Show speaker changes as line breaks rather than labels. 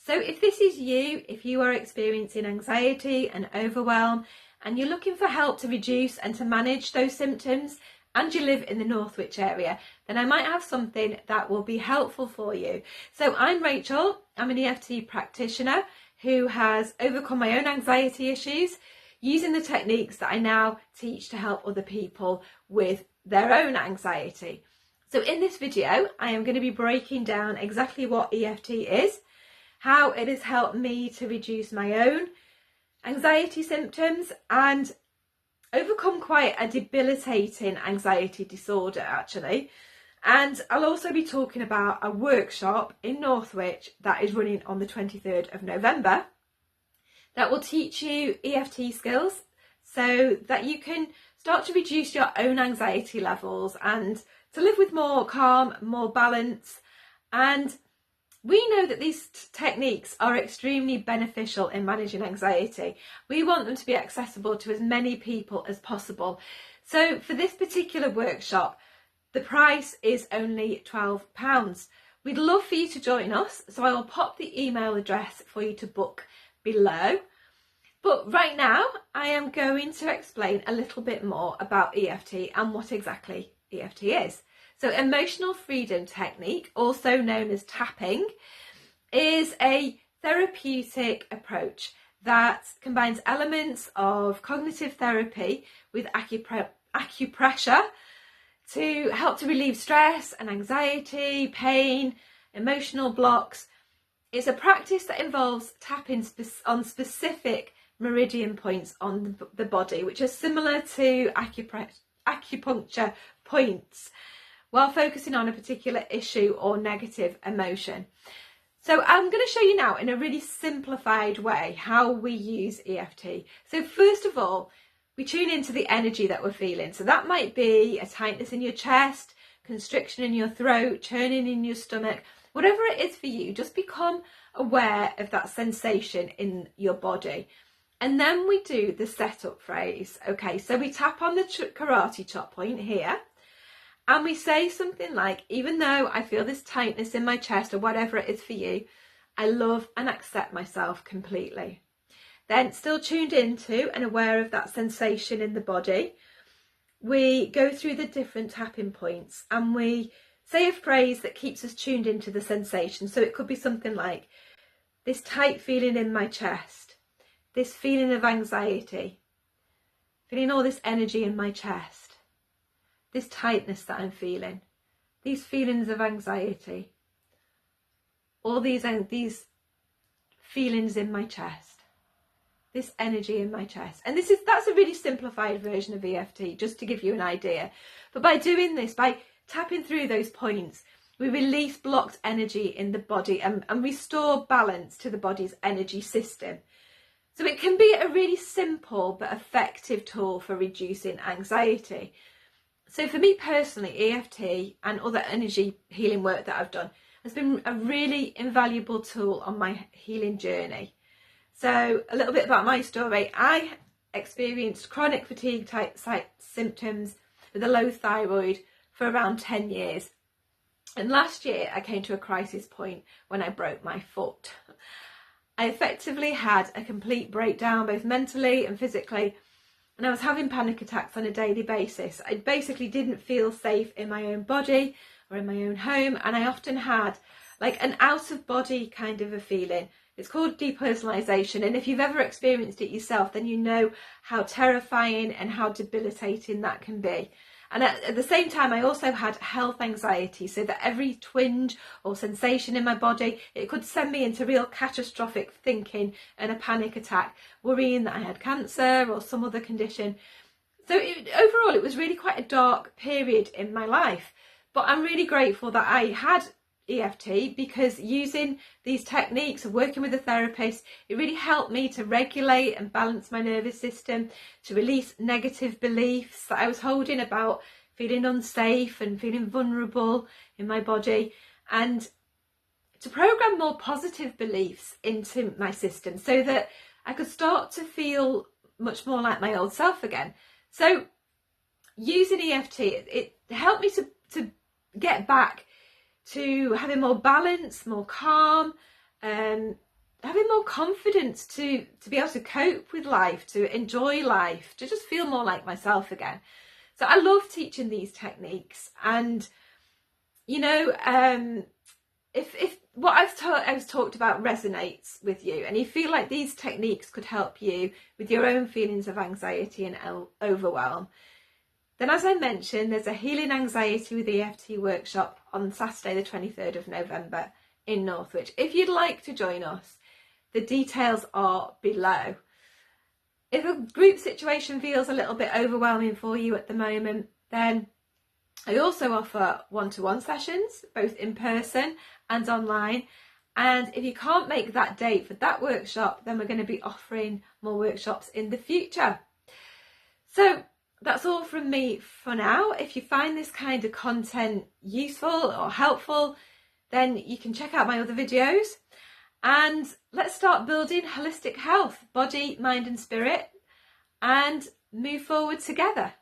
So if this is you, if you are experiencing anxiety and overwhelm and you're looking for help to reduce and to manage those symptoms, and you live in the Northwich area, then I might have something that will be helpful for you. So I'm Rachel, I'm an EFT practitioner who has overcome my own anxiety issues using the techniques that I now teach to help other people with their own anxiety. So in this video, I am going to be breaking down exactly what EFT is, how it has helped me to reduce my own anxiety symptoms and overcome quite a debilitating anxiety disorder actually. And I'll also be talking about a workshop in Northwich that is running on the 23rd of November that will teach you EFT skills so that you can start to reduce your own anxiety levels and to live with more calm, more balance. And we know that these techniques are extremely beneficial in managing anxiety. We want them to be accessible to as many people as possible. So for this particular workshop, the price is only £12. We'd love for you to join us, so I will pop the email address for you to book below. But right now, I am going to explain a little bit more about EFT and what exactly EFT is. So emotional freedom technique, also known as tapping, is a therapeutic approach that combines elements of cognitive therapy with acupressure to help to relieve stress and anxiety, pain, emotional blocks. It's a practice that involves tapping on specific meridian points on the body, which are similar to acupuncture points, while focusing on a particular issue or negative emotion. So I'm going to show you now in a really simplified way how we use EFT. So first of all, we tune into the energy that we're feeling. So that might be a tightness in your chest, constriction in your throat, churning in your stomach, whatever it is for you, just become aware of that sensation in your body. And then we do the setup phrase. Okay, so we tap on the karate chop point here. And we say something like, even though I feel this tightness in my chest or whatever it is for you, I love and accept myself completely. Then still tuned into and aware of that sensation in the body, we go through the different tapping points and we say a phrase that keeps us tuned into the sensation. So it could be something like, this tight feeling in my chest, this feeling of anxiety, feeling all this energy in my chest, this tightness that I'm feeling, these feelings of anxiety, all these feelings in my chest, this energy in my chest. And that's a really simplified version of EFT, just to give you an idea. But by doing this, by tapping through those points, we release blocked energy in the body and restore balance to the body's energy system. So it can be a really simple but effective tool for reducing anxiety. So for me personally, EFT and other energy healing work that I've done has been a really invaluable tool on my healing journey. So a little bit about my story. I experienced chronic fatigue type symptoms with a low thyroid for around 10 years. And last year I came to a crisis point when I broke my foot. I effectively had a complete breakdown, both mentally and physically. And I was having panic attacks on a daily basis. I basically didn't feel safe in my own body or in my own home. And I often had like an out of body kind of a feeling. It's called depersonalisation. And if you've ever experienced it yourself, then you know how terrifying and how debilitating that can be. And at the same time, I also had health anxiety, so that every twinge or sensation in my body, it could send me into real catastrophic thinking and a panic attack, worrying that I had cancer or some other condition. So overall, it was really quite a dark period in my life. But I'm really grateful that I had EFT, because using these techniques of working with a therapist, it really helped me to regulate and balance my nervous system, to release negative beliefs that I was holding about feeling unsafe and feeling vulnerable in my body, and to program more positive beliefs into my system so that I could start to feel much more like my old self again. So using EFT, it helped me to get back to having more balance, more calm, having more confidence to be able to cope with life, to enjoy life, to just feel more like myself again. So I love teaching these techniques, and you know, if what I've talked about resonates with you, and you feel like these techniques could help you with your own feelings of anxiety and overwhelm, then as I mentioned, there's a Healing Anxiety with EFT workshop on Saturday the 23rd of November in Northwich. If you'd like to join us, the details are below. If a group situation feels a little bit overwhelming for you at the moment, then I also offer one-to-one sessions, both in person and online. And if you can't make that date for that workshop, then we're going to be offering more workshops in the future. So that's all from me for now. If you find this kind of content useful or helpful, then you can check out my other videos. And let's start building holistic health, body, mind and spirit, and move forward together.